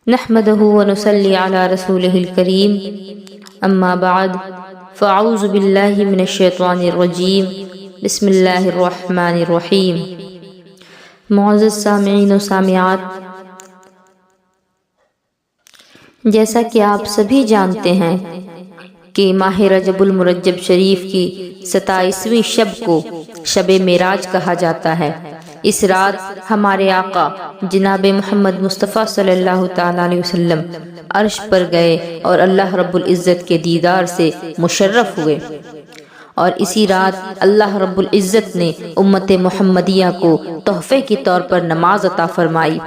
نحمده ونصلي على رسوله الكريم اما بعد فاعوذ باللہ من الشیطان الرجیم بسم اللہ الرحمن الرحیم۔ معزز سامعین و سامعات، جیسا کہ آپ سبھی جانتے ہیں کہ ماہ رجب المرجب شریف کی 27ویں شب کو شب معراج کہا جاتا ہے۔ اس رات ہمارے آقا جناب محمد مصطفیٰ صلی اللہ تعالیٰ علیہ وسلم عرش پر گئے اور اللہ رب العزت کے دیدار سے مشرف ہوئے، اور اسی رات اللہ رب العزت نے امت محمدیہ کو تحفے کے طور پر نماز عطا فرمائی۔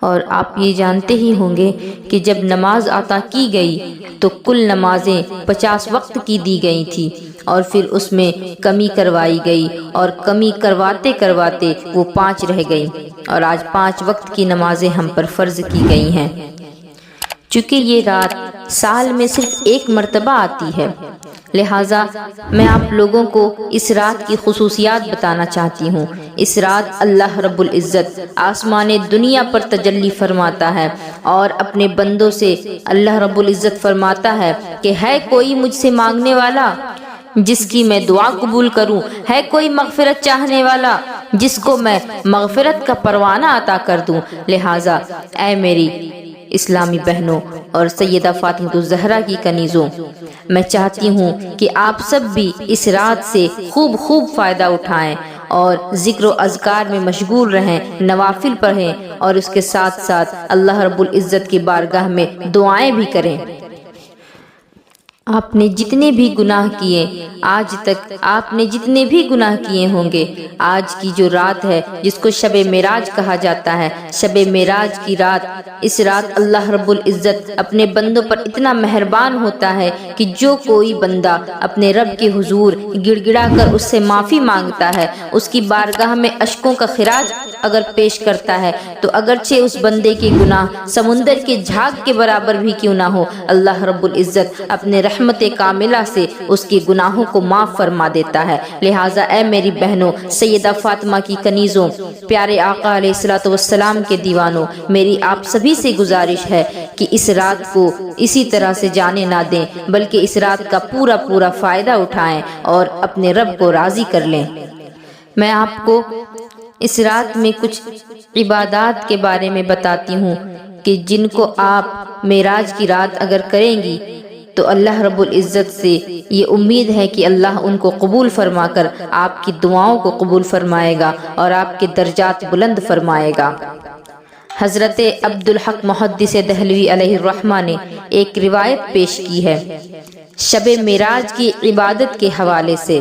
اور آپ یہ جانتے ہی ہوں گے کہ جب نماز عطا کی گئی تو کل نمازیں 50 وقت کی دی گئی تھی، اور پھر اس میں کمی کروائی گئی، اور کمی کرواتے کرواتے وہ 5 رہ گئی، اور آج 5 وقت کی نمازیں ہم پر فرض کی گئی ہیں۔ چونکہ یہ رات سال میں صرف ایک مرتبہ آتی ہے، لہٰذا میں آپ لوگوں کو اس رات کی خصوصیات بتانا چاہتی ہوں۔ اس رات اللہ رب العزت آسمان دنیا پر تجلی فرماتا ہے، اور اپنے بندوں سے اللہ رب العزت فرماتا ہے کہ ہے کوئی مجھ سے مانگنے والا جس کی میں دعا قبول کروں، ہے کوئی مغفرت چاہنے والا جس کو میں مغفرت کا پروانہ عطا کر دوں۔ لہٰذا اے میری اسلامی بہنوں اور سیدہ فاطمہ الزہرا کی کنیزوں، میں چاہتی ہوں کہ آپ سب بھی اس رات سے خوب فائدہ اٹھائیں اور ذکر و اذکار میں مشغول رہیں، نوافل پڑھیں، اور اس کے ساتھ ساتھ اللہ رب العزت کی بارگاہ میں دعائیں بھی کریں۔ آپ نے جتنے بھی گناہ کیے آج تک، آپ نے جتنے بھی گناہ کیے ہوں گے، آج کی جو رات ہے جس کو شب معراج کہا جاتا ہے، شب معراج کی رات، اس رات اللہ رب العزت اپنے بندوں پر اتنا مہربان ہوتا ہے کہ جو کوئی بندہ اپنے رب کے حضور گڑ گڑا کر اس سے معافی مانگتا ہے، اس کی بارگاہ میں اشکوں کا خراج اگر پیش کرتا ہے، تو اگرچہ اس بندے کے گناہ سمندر کے جھاگ کے برابر بھی کیوں نہ ہو، اللہ رب العزت اپنے رحمت کاملہ سے اس کے گناہوں کو معاف فرما دیتا ہے۔ لہٰذا اے میری بہنوں، سیدہ فاطمہ کی کنیزوں، پیارے آقا علیہ الصلوۃ والسلام کے دیوانوں، میری آپ سبھی سے گزارش ہے کہ اس رات کو اسی طرح سے جانے نہ دیں، بلکہ اس رات کا پورا فائدہ اٹھائیں اور اپنے رب کو راضی کر لیں۔ میں آپ کو اس رات میں کچھ عبادات کے بارے میں بتاتی ہوں کہ جن کو آپ معراج کی رات اگر کریں گی تو اللہ رب العزت سے یہ امید ہے کہ اللہ ان کو قبول فرما کر آپ کی دعاؤں کو قبول فرمائے گا اور آپ کے درجات بلند فرمائے گا۔ حضرت عبدالحق محدث دہلوی علیہ الرحمہ نے ایک روایت پیش کی ہے شب معراج کی عبادت کے حوالے سے۔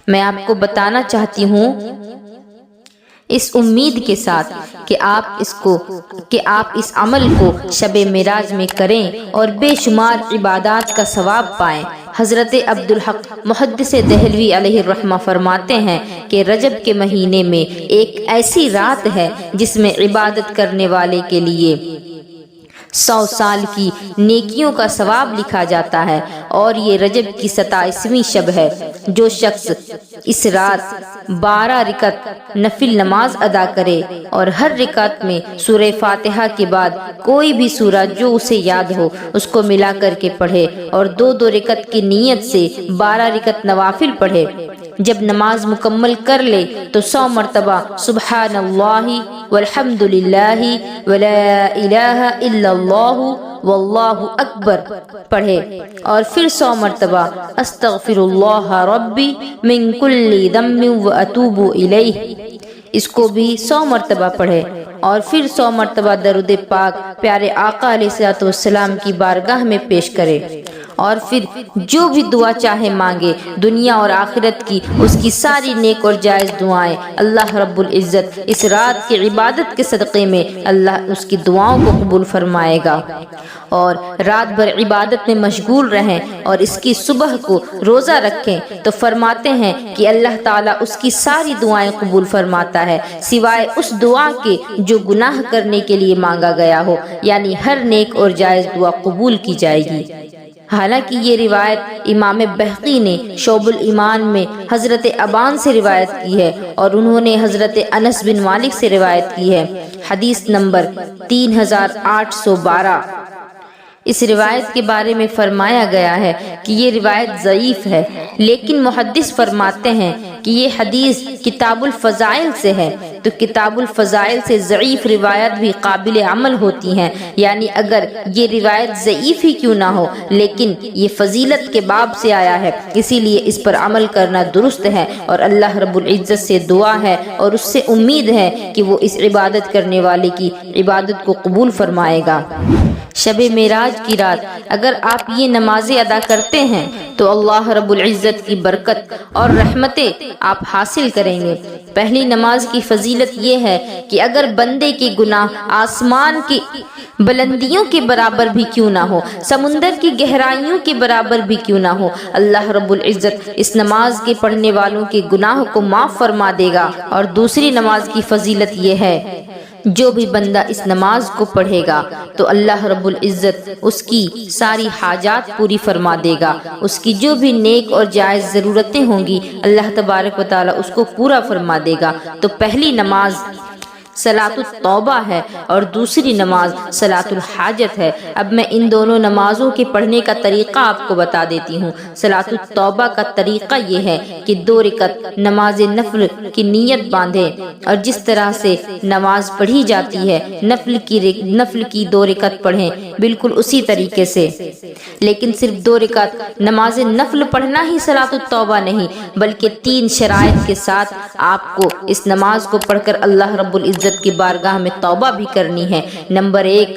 میں آپ کو بتانا چاہتی ہوں اس امید کے ساتھ کہ آپ اس عمل کو شب معراج میں کریں اور بے شمار عبادات کا ثواب پائیں۔ حضرت عبدالحق محدث دہلوی علیہ الرحمہ فرماتے ہیں کہ رجب کے مہینے میں ایک ایسی رات ہے جس میں عبادت کرنے والے کے لیے 100 سال کی نیکیوں کا ثواب لکھا جاتا ہے، اور یہ رجب کی 27ویں شب ہے۔ جو شخص اس رات 12 رکعت نفل نماز ادا کرے اور ہر رکعت میں سورہ فاتحہ کے بعد کوئی بھی سورہ جو اسے یاد ہو اس کو ملا کر کے پڑھے، اور 2 رکعت کی نیت سے 12 رکعت نوافل پڑھے، جب نماز مکمل کر لے تو 100 مرتبہ سبحان اللہ والحمد للہ ولا الہ الا اللہ واللہ اکبر پڑھے، اور پھر 100 مرتبہ استغفر اللہ ربی من کل ذنب واتوب الیہ، اس کو بھی 100 مرتبہ پڑھے، اور پھر 100 مرتبہ درود پاک پیارے آقا علیہ الصلوۃ والسلام کی بارگاہ میں پیش کرے، اور پھر جو بھی دعا چاہے مانگے، دنیا اور آخرت کی اس کی ساری نیک اور جائز دعائیں اللہ رب العزت اس رات کی عبادت کے صدقے میں اللہ اس کی دعاؤں کو قبول فرمائے گا۔ اور رات بھر عبادت میں مشغول رہیں اور اس کی صبح کو روزہ رکھیں تو فرماتے ہیں کہ اللہ تعالیٰ اس کی ساری دعائیں قبول فرماتا ہے سوائے اس دعا کے جو گناہ کرنے کے لیے مانگا گیا ہو، یعنی ہر نیک اور جائز دعا قبول کی جائے گی۔ حالانکہ یہ روایت امام بہقی نے شعب الایمان میں حضرت ابان سے روایت کی ہے، اور انہوں نے حضرت انس بن مالک سے روایت کی ہے۔ حدیث نمبر 3812۔ اس روایت کے بارے میں فرمایا گیا ہے کہ یہ روایت ضعیف ہے، لیکن محدث فرماتے ہیں کہ یہ حدیث کتاب الفضائل سے ہے، تو کتاب الفضائل سے ضعیف روایت بھی قابل عمل ہوتی ہیں، یعنی اگر یہ روایت ضعیف ہی کیوں نہ ہو لیکن یہ فضیلت کے باب سے آیا ہے، اسی لیے اس پر عمل کرنا درست ہے، اور اللہ رب العزت سے دعا ہے اور اس سے امید ہے کہ وہ اس عبادت کرنے والے کی عبادت کو قبول فرمائے گا۔ شب معراج کی رات اگر آپ یہ نمازیں ادا کرتے ہیں تو اللہ رب العزت کی برکت اور رحمتیں آپ حاصل کریں گے۔ پہلی نماز کی فضیلت یہ ہے کہ اگر بندے کے گناہ آسمان کی بلندیوں کے برابر بھی کیوں نہ ہو، سمندر کی گہرائیوں کے برابر بھی کیوں نہ ہو، اللہ رب العزت اس نماز کے پڑھنے والوں کے گناہ کو معاف فرما دے گا۔ اور دوسری نماز کی فضیلت یہ ہے، جو بھی بندہ اس نماز کو پڑھے گا تو اللہ رب العزت اس کی ساری حاجات پوری فرما دے گا، اس کی جو بھی نیک اور جائز ضرورتیں ہوں گی اللہ تبارک و تعالی اس کو پورا فرما دے گا۔ تو پہلی نماز صلاۃ التوبہ ہے اور دوسری نماز صلاۃ الحاجت ہے۔ اب میں ان دونوں نمازوں کے پڑھنے کا طریقہ آپ کو بتا دیتی ہوں۔ صلاۃ التوبہ کا طریقہ یہ ہے کہ 2 رکعت نماز نفل کی نیت باندھیں، اور جس طرح سے نماز پڑھی جاتی ہے نفل کی 2 رکعت پڑھیں، بالکل اسی طریقے سے، لیکن صرف 2 رکعت نماز نفل پڑھنا ہی صلاۃ التوبہ نہیں، بلکہ 3 شرائط کے ساتھ آپ کو اس نماز کو پڑھ کر اللہ رب العزت کی بارگاہ میں توبہ بھی کرنی ہے۔ نمبر 1،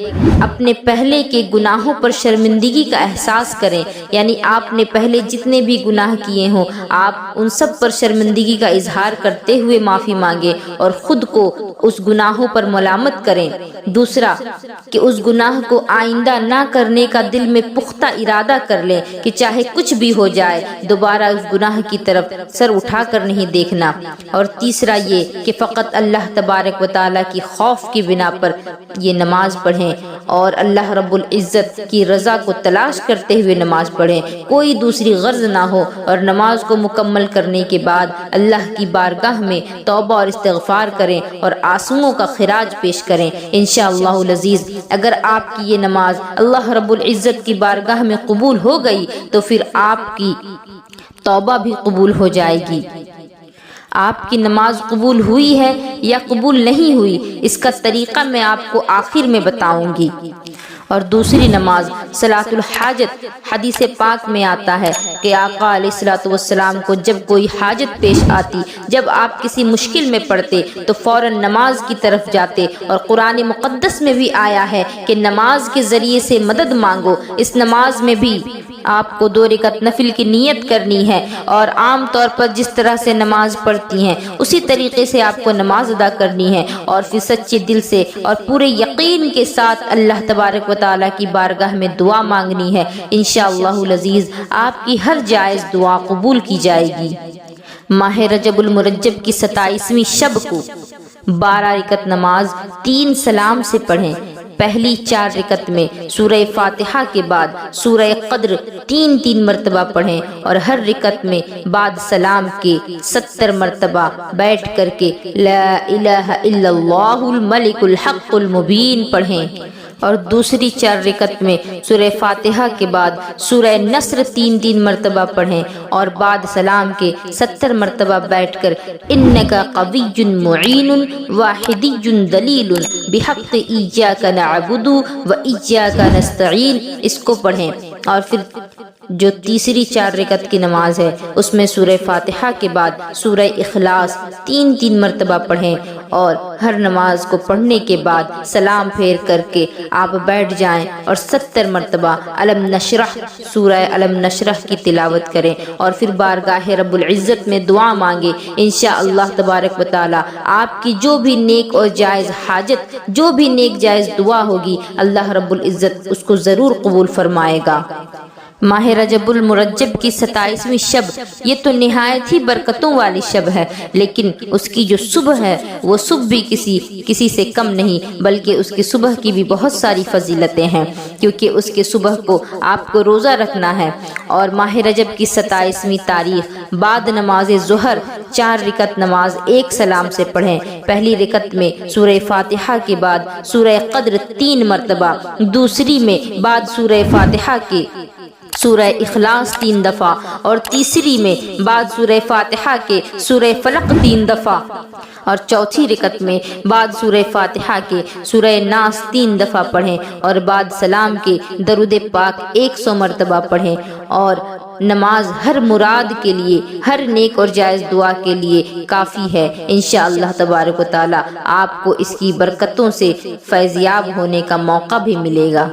اپنے پہلے کے گناہوں پر شرمندگی کا احساس کریں، یعنی آپ نے پہلے جتنے بھی گناہ کیے ہوں آپ ان سب پر شرمندگی کا اظہار کرتے ہوئے معافی مانگیں اور خود کو اس گناہوں پر ملامت کریں۔ دوسرا کہ اس گناہ کو آئندہ نہ کرنے کا دل میں پختہ ارادہ کر لیں کہ چاہے کچھ بھی ہو جائے دوبارہ اس گناہ کی طرف سر اٹھا کر نہیں دیکھنا۔ اور تیسرا یہ کہ فقط اللہ تبارک و تعالیٰ کی خوف کی بنا پر یہ نماز پڑھیں اور اللہ رب العزت کی رضا کو تلاش کرتے ہوئے نماز پڑھیں، کوئی دوسری غرض نہ ہو، اور نماز کو مکمل کرنے کے بعد اللہ کی بارگاہ میں توبہ اور استغفار کریں اور آنسوؤں کا خراج پیش کریں۔ انشاءاللہ العزیز اگر آپ کی یہ نماز اللہ رب العزت کی بارگاہ میں قبول ہو گئی تو پھر آپ کی توبہ بھی قبول ہو جائے گی۔ آپ کی نماز قبول ہوئی ہے یا قبول نہیں ہوئی اس کا طریقہ میں آپ کو آخر میں بتاؤں گی۔ اور دوسری نماز صلاۃ الحاجت، حدیث پاک میں آتا ہے کہ آقا علیہ الصلوۃ والسلام کو جب کوئی حاجت پیش آتی، جب آپ کسی مشکل میں پڑتے تو فوراً نماز کی طرف جاتے، اور قرآن مقدس میں بھی آیا ہے کہ نماز کے ذریعے سے مدد مانگو۔ اس نماز میں بھی آپ کو 2 رکعت نفل کی نیت کرنی ہے، اور عام طور پر جس طرح سے نماز پڑھتی ہیں اسی طریقے سے آپ کو نماز ادا کرنی ہے، اور پھر سچے دل سے اور پورے یقین کے ساتھ اللہ تبارک و تعالیٰ کی بارگاہ میں دعا مانگنی ہے۔ انشاءاللہ العزیز آپ کی ہر جائز دعا قبول کی جائے گی۔ ماہ رجب المرجب کی 27ویں شب کو 12 رکعت نماز 3 سلام سے پڑھیں۔ پہلی 4 رکعت میں سورہ فاتحہ کے بعد سورہ قدر 3 مرتبہ پڑھیں، اور ہر رکعت میں بعد سلام کے 70 مرتبہ بیٹھ کر کے لا الہ الا اللہ الملک الحق المبین پڑھیں، اور دوسری 4 رکعت میں سورہ فاتحہ کے بعد سورہ نصر 3 مرتبہ پڑھیں، اور بعد سلام کے 70 مرتبہ بیٹھ کر انک قوی معین واحدی دلیل بحق ایاک نعبد و ایاک نستعین اس کو پڑھیں۔ اور پھر جو تیسری 4 رکعت کی نماز ہے اس میں سورہ فاتحہ کے بعد سورہ اخلاص 3 مرتبہ پڑھیں، اور ہر نماز کو پڑھنے کے بعد سلام پھیر کر کے آپ بیٹھ جائیں اور 70 مرتبہ علم نشرح سورہ علم نشرح کی تلاوت کریں، اور پھر بارگاہ رب العزت میں دعا مانگے۔ انشاءاللہ تبارک و تعالی آپ کی جو بھی نیک اور جائز حاجت، جو بھی نیک جائز دعا ہوگی اللہ رب العزت اس کو ضرور قبول فرمائے گا۔ ماہ رجب المرجب کی 27ویں شب یہ تو نہایت ہی برکتوں والی شب ہے، لیکن اس کی جو صبح ہے وہ صبح بھی کسی سے کم نہیں، بلکہ اس کی صبح کی بھی بہت ساری فضیلتیں ہیں، کیونکہ اس کے صبح کو آپ کو روزہ رکھنا ہے۔ اور ماہ رجب کی 27ویں تاریخ بعد نماز ظہر 4 رکعت نماز ایک سلام سے پڑھیں۔ پہلی رکعت میں سورہ فاتحہ کے بعد سورہ قدر 3 مرتبہ، دوسری میں بعد سورہ فاتحہ کے سورہ اخلاص 3 دفعہ، اور تیسری میں بعد سورہ فاتحہ کے سورہ فلق 3 دفعہ، اور چوتھی رکعت میں بعد سورہ فاتحہ کے سورہ ناس 3 دفعہ پڑھیں، اور بعد سلام کے درود پاک 100 مرتبہ پڑھیں۔ اور نماز ہر مراد کے لیے، ہر نیک اور جائز دعا کے لیے کافی ہے۔ انشاءاللہ تبارک و تعالی آپ کو اس کی برکتوں سے فیضیاب ہونے کا موقع بھی ملے گا۔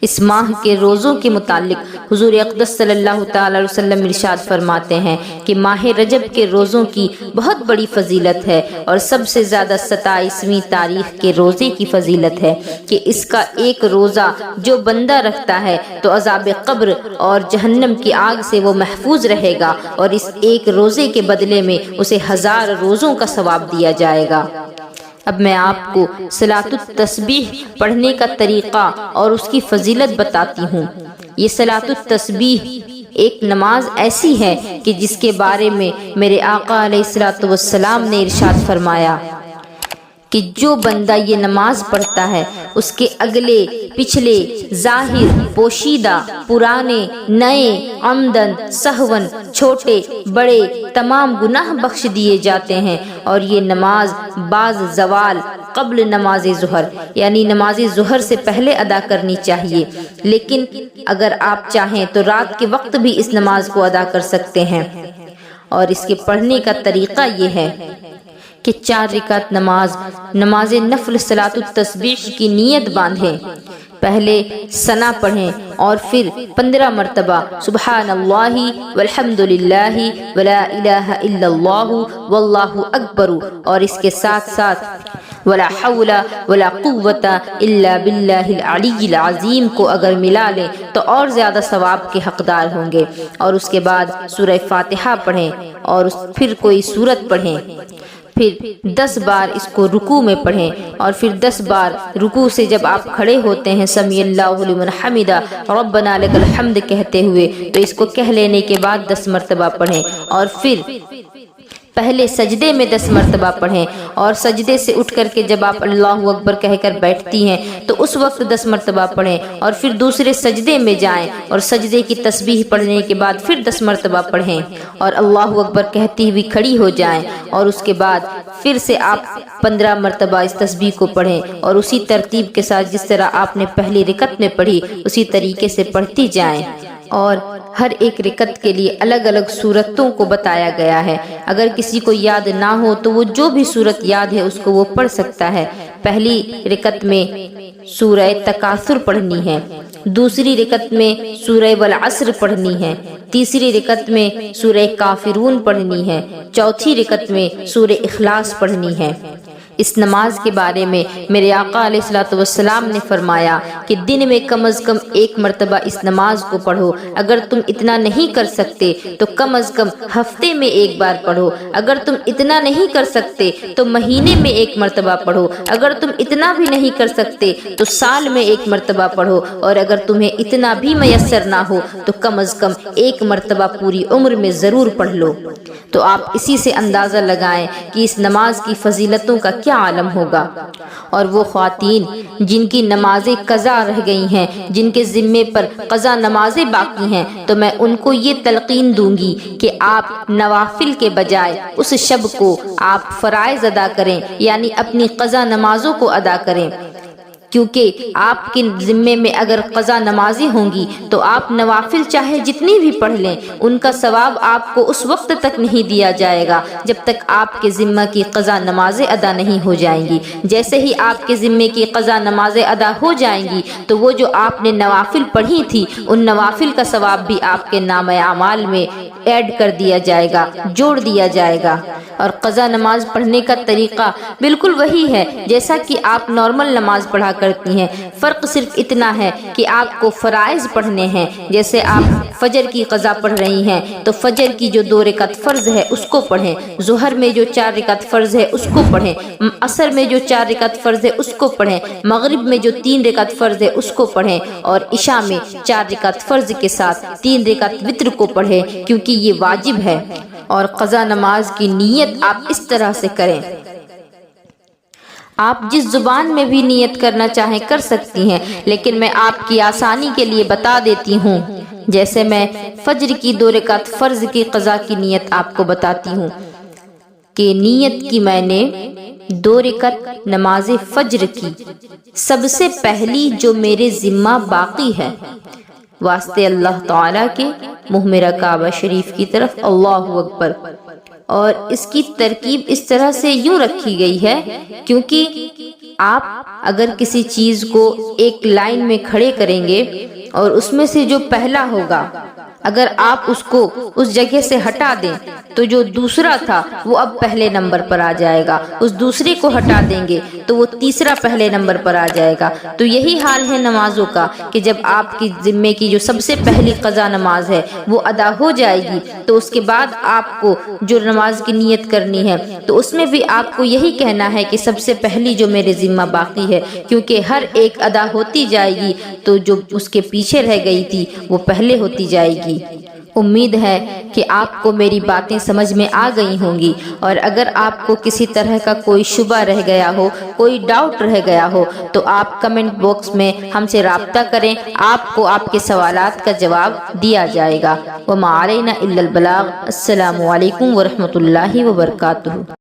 اس ماہ کے روزوں کے متعلق حضور اقدس صلی اللہ تعالی علیہ وسلم ارشاد فرماتے ہیں کہ ماہ رجب کے روزوں کی بہت بڑی فضیلت ہے، اور سب سے زیادہ 27ویں تاریخ کے روزے کی فضیلت ہے کہ اس کا ایک روزہ جو بندہ رکھتا ہے تو عذاب قبر اور جہنم کی آگ سے وہ محفوظ رہے گا، اور اس ایک روزے کے بدلے میں اسے 1000 روزوں کا ثواب دیا جائے گا۔ اب میں آپ کو صلاۃ التسبیح پڑھنے کا طریقہ اور اس کی فضیلت بتاتی ہوں۔ یہ صلاۃ التسبیح ایک نماز ایسی ہے کہ جس کے بارے میں میرے آقا علیہ الصلوۃ والسلام نے ارشاد فرمایا کہ جو بندہ یہ نماز پڑھتا ہے اس کے اگلے پچھلے ظاہر پوشیدہ پرانے نئے عمدن سہون چھوٹے بڑے تمام گناہ بخش دیے جاتے ہیں۔ اور یہ نماز بعد زوال قبل نماز ظہر یعنی نماز ظہر سے پہلے ادا کرنی چاہیے، لیکن اگر آپ چاہیں تو رات کے وقت بھی اس نماز کو ادا کر سکتے ہیں۔ اور اس کے پڑھنے کا طریقہ یہ ہے کہ 4 رکعت نماز نفل صلاۃ التسبیح کی نیت باندھیں، پہلے ثنا پڑھیں اور پھر 15 مرتبہ سبحان اللہ والحمد للہ ولا الہ الا اللہ واللہ اکبر، اور اس کے ساتھ ساتھ ولا حول ولا قوت الا باللہ العلی العظیم کو اگر ملا لیں تو اور زیادہ ثواب کے حقدار ہوں گے۔ اور اس کے بعد سورہ فاتحہ پڑھیں، اور پھر کوئی سورت پڑھیں، پھر 10 بار اس کو رکوع میں پڑھیں، اور پھر 10 بار رکوع سے جب آپ کھڑے ہوتے ہیں سمیع اللہ لمن حمدہ ربنا لک الحمد کہتے ہوئے تو اس کو کہہ لینے کے بعد 10 مرتبہ پڑھیں، اور پھر پہلے سجدے میں 10 مرتبہ پڑھیں، اور سجدے سے اٹھ کر کے جب آپ اللہ اکبر کہہ کر بیٹھتی ہیں تو اس وقت 10 مرتبہ پڑھیں، اور پھر دوسرے سجدے میں جائیں اور سجدے کی تسبیح پڑھنے کے بعد پھر 10 مرتبہ پڑھیں، اور اللہ اکبر کہتی ہوئی کھڑی ہو جائیں، اور اس کے بعد پھر سے آپ 15 مرتبہ اس تسبیح کو پڑھیں، اور اسی ترتیب کے ساتھ جس طرح آپ نے پہلی رکعت میں پڑھی اسی طریقے سے پڑھتی جائیں۔ اور ہر ایک رکعت کے لیے الگ الگ سورتوں کو بتایا گیا ہے، اگر کسی کو یاد نہ ہو تو وہ جو بھی سورت یاد ہے اس کو وہ پڑھ سکتا ہے۔ پہلی رکعت میں سورہ تکاثر پڑھنی ہے، دوسری رکعت میں سورہ والعصر پڑھنی ہے، تیسری رکعت میں سورہ کافرون پڑھنی ہے، چوتھی رکعت میں سورہ اخلاص پڑھنی ہے۔ اس نماز کے بارے میں میرے آقا علیہ الصلوۃ والسلام نے فرمایا کہ دن میں کم از کم 1 مرتبہ اس نماز کو پڑھو، اگر تم اتنا نہیں کر سکتے تو کم از کم ہفتے میں 1 بار پڑھو، اگر تم اتنا نہیں کر سکتے تو مہینے میں 1 مرتبہ پڑھو، اگر تم اتنا بھی نہیں کر سکتے تو سال میں 1 مرتبہ پڑھو، اور اگر تمہیں اتنا بھی میسر نہ ہو تو کم از کم 1 مرتبہ پوری عمر میں ضرور پڑھ لو۔ تو آپ اسی سے اندازہ لگائیں کہ اس نماز کی فضیلتوں کا کیا عالم ہوگا۔ اور وہ خواتین جن کی نمازیں قضا رہ گئی ہیں، جن کے ذمے پر قضا نمازیں باقی ہیں، تو میں ان کو یہ تلقین دوں گی کہ آپ نوافل کے بجائے اس شب کو آپ فرائض ادا کریں، یعنی اپنی قضا نمازوں کو ادا کریں، کیونکہ آپ کے ذمے میں اگر قضا نمازیں ہوں گی تو آپ نوافل چاہے جتنی بھی پڑھ لیں ان کا ثواب آپ کو اس وقت تک نہیں دیا جائے گا جب تک آپ کے ذمہ کی قضا نمازیں ادا نہیں ہو جائیں گی۔ جیسے ہی آپ کے ذمے کی قضا نمازیں ادا ہو جائیں گی تو وہ جو آپ نے نوافل پڑھی تھی ان نوافل کا ثواب بھی آپ کے نامہ اعمال میں ایڈ کر دیا جائے گا، جوڑ دیا جائے گا۔ اور قضا نماز پڑھنے کا طریقہ بالکل وہی ہے جیسا کہ آپ نارمل نماز پڑھا کرتی ہیں۔ فرق صرف اتنا ہے کہ آپ کو فرائض پڑھنے ہیں، جیسے آپ فجر کی قضا پڑھ رہی ہیں تو فجر کی جو 2 رکعت فرض ہے اس کو پڑھیں، ظہر میں جو 4 رکعت فرض ہے اس کو پڑھیں، عصر میں جو 4 رکعت فرض ہے اس کو پڑھیں، مغرب میں جو 3 رکعت فرض ہے اس کو پڑھیں، اور عشاء میں 4 رکعت فرض کے ساتھ 3 رکعت وتر کو پڑھیں، کیونکہ یہ واجب ہے۔ اور قضا نماز کی نیت آپ اس طرح سے کریں، آپ جس زبان میں بھی نیت کرنا چاہیں کر سکتی ہیں، لیکن میں آپ کی آسانی کے لیے بتا دیتی ہوں۔ جیسے میں فجر کی 2 رکعت فرض کی قضا کی نیت آپ کو بتاتی ہوں کہ نیت کی میں نے 2 رکعت نماز فجر کی، سب سے پہلی جو میرے ذمہ باقی ہے، واسطے اللہ تعالیٰ کے، منہ میرا کعبہ شریف کی طرف، اللہ اکبر۔ اور اس کی ترکیب اس طرح سے یوں رکھی گئی ہے کیونکہ آپ اگر کسی چیز کو ایک لائن میں کھڑے کریں گے اور اس میں سے جو پہلا ہوگا اگر آپ اس کو اس جگہ سے ہٹا دیں تو جو دوسرا تھا وہ اب پہلے نمبر پر آ جائے گا، اس دوسرے کو ہٹا دیں گے تو وہ تیسرا پہلے نمبر پر آ جائے گا۔ تو یہی حال ہے نمازوں کا کہ جب آپ کی ذمے کی جو سب سے پہلی قضا نماز ہے وہ ادا ہو جائے گی تو اس کے بعد آپ کو جو نماز کی نیت کرنی ہے تو اس میں بھی آپ کو یہی کہنا ہے کہ سب سے پہلی جو میرے ذمہ باقی ہے، کیونکہ ہر ایک ادا ہوتی جائے گی تو جو اس کے پیچھے رہ گئی تھی وہ پہلے ہوتی جائے گی۔ امید ہے کہ آپ کو میری باتیں سمجھ میں آ گئی ہوں گی، اور اگر آپ کو کسی طرح کا کوئی شبہ رہ گیا ہو، کوئی ڈاؤٹ رہ گیا ہو تو آپ کمنٹ باکس میں ہم سے رابطہ کریں، آپ کو آپ کے سوالات کا جواب دیا جائے گا۔ وما علینا الا البلاغ۔ السلام علیکم ورحمۃ اللہ وبرکاتہ۔